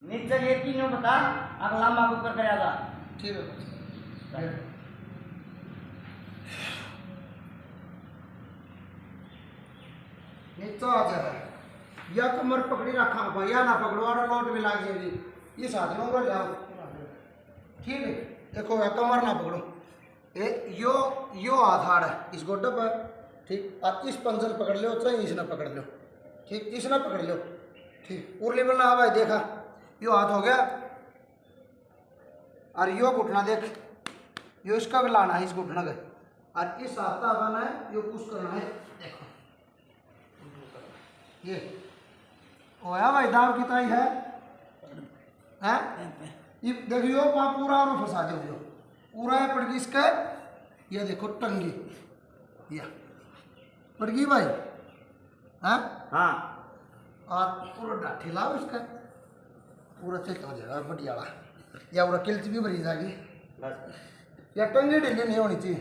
नीचे ये तीनों बता अगला मागू कर कराया ठीक है। नीचे आ जाए या कमर पकड़ी रखा भैया ना पकड़ो और लोट में लाग जाएगी ये साथ में ऊपर जाओ ठीक है। देखो कमर ना पकड़ो ए यो हाथ हाड़ है इस गोड्डे पर ठीक और इस पंजल पकड़ लो चाहे इसने पकड़ लो ठीक इसने पकड़ लो ठीक उर्ली बोलना हाँ भाई देखा यो हाथ हो गया और यो घुटना देख यो इसका भी लाना है इस घुटना का और इस हाथ का बना है यो पुश करना है देखो ये ओया भाई दाव की ताई है हैं ये देखियो पा पूरा और फंसा दो पूरा है पड़ गई इसका ये देखो टंगी या पड़ गई भाई हाँ हाँ और पूरा डाठी लाओ इसका पूरा चेक हो जाएगा बढ़िया या पूरा किल्च भी भरी जाएगी या टंगी ढीली नहीं होनी चाहिए।